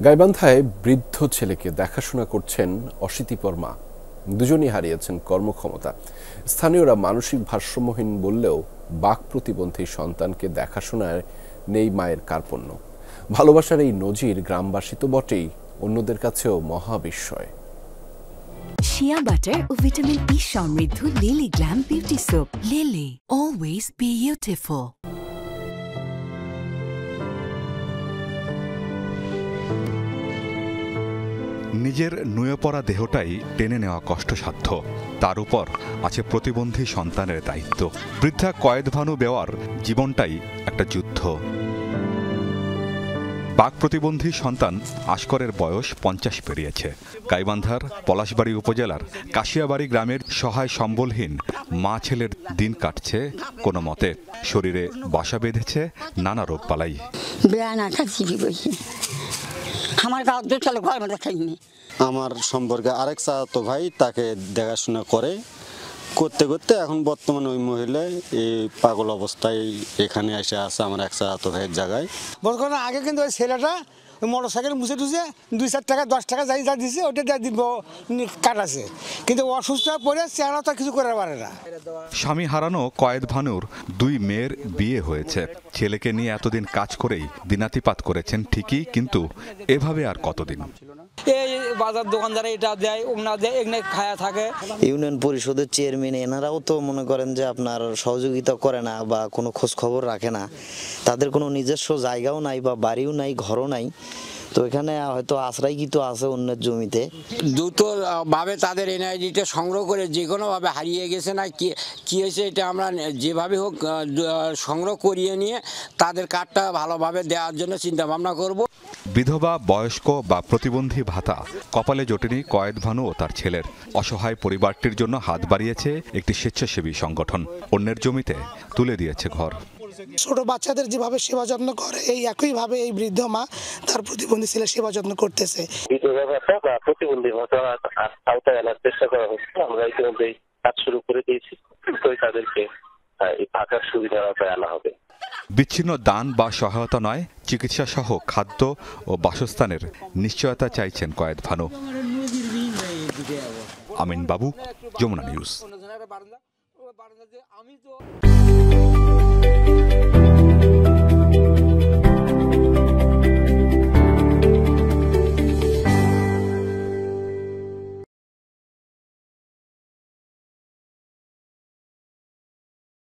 গাইবান্ধায় বৃদ্ধ ছেলেকে দেখাশোনা করছেন অশীতিপর মা। দুজনই হারিয়েছেন কর্মক্ষমতা। স্থানীয়রা মানসিক ভারসাম্যহীন বললেও বাক প্রতিবন্ধী সন্তানকে দেখাশোনায় নেই মায়ের কার্পণ্য। ভালোবাসার এই নজির গ্রামবাসী তো বটেই, অন্যদের কাছেও মহাবিস্ময়। শিয়া বাটার ও ভিটামিন ই সমৃদ্ধ lily glam beauty soap. Lily, always beautiful. নিজের নুয়ে পড়া দেহটাই টেনে নেওয়া কষ্টসাধ্য, তার উপর আছে প্রতিবন্ধী সন্তানের দায়িত্ব। বৃদ্ধা কয়েদভানু বেওয়ার জীবনটাই একটা যুদ্ধ। বাক প্রতিবন্ধী সন্তান আশকরের বয়স 50 পেরিয়েছে। গাইবান্ধার পলাশবাড়ি উপজেলার কাশিয়াবাড়ি গ্রামের সহায় সম্বলহীন মা ছেলের দিন কাটছে কোনো মতে। শরীরে বাসা বেঁধেছে নানা রোগবালাই। আমার সম্পর্কে আরেক চাচাতো ভাই তাকে দেখাশোনা করতে করতে এখন বর্তমানে ওই মহিলা এই পাগল অবস্থায় এখানে এসে আছে আমার এক চাচাতো ভাইয়ের জায়গায়। বর্তমানে আগে কিন্তু ওই ছেলেটা ওই মোটরসাইকেল মুছে টুছে 2-4 টাকা 10 টাকা যাই যা দিছে ওটা দিয়ে দিব কাটাছে, কিন্তু অসুস্থ হয়ে পড়ে চেহারা তো কিছু করতে পারে না। স্বামী হারানো কয়েদভানুর 2 মেয়ের বিয়ে হয়েছে। ছেলেকে নিয়ে এতদিন কাজ করেই দিনাতিপাত করেছেন ঠিকই, কিন্তু এভাবে আর কতদিন? এই বাজার দোকানদার এটা দেয় ওনা দেয় এখানে খায়া থাকে। ইউনিয়ন পরিষদের চেয়ারম্যান এনারাও তো মনে করেন যে আপনার সহযোগিতা করে না বা কোনো খোঁজ খবর রাখে না। তাদের কোনো নিজস্ব জায়গাও নাই বা বাড়িও নাই, ঘরও নাই। তো এখানে হয়তো আশ্রয়কৃত আছে অন্যের জমিতে। দ্রুতভাবে তাদের এনআইডিটা সংগ্রহ করে যে কোনোভাবে হারিয়ে গেছে না কি হয়েছে এটা আমরা যেভাবে হোক সংগ্রহ করিয়ে নিয়ে তাদের কার্ডটা ভালোভাবে দেওয়ার জন্য চিন্তা ভাবনা করব। বিধবা, বয়স্ক বা প্রতিবন্ধী ভাতা কপালে জোটেনি কয়েদভানু ও তার ছেলের। অসহায় পরিবারটির জন্য হাত বাড়িয়েছে একটি স্বেচ্ছাসেবী সংগঠন। অন্যের জমিতে তুলে দিয়েছে ঘর। ছোট বাচ্চাদের যেভাবে সেবা যত্ন করে এই একইভাবে এই বৃদ্ধ মা তার প্রতিবন্ধী ছেলের সেবা যত্ন করতেছে। বিধবা ভাতা বা প্রতিবন্ধী ভাতা আওতায় আনার চেষ্টা করা হচ্ছে। আমরা ইতিমধ্যে কাজ শুরু করে দিয়েছি, তাদেরকে এই থাকার সুবিধার আওতায় আনা হবে। বিচ্ছিন্ন দান বা সহায়তা নয়, চিকিৎসা সহ খাদ্য ও বাসস্থানের নিশ্চয়তা চাইছেন কয়েদভানু। আমিন বাবু, যমুনা নিউজ।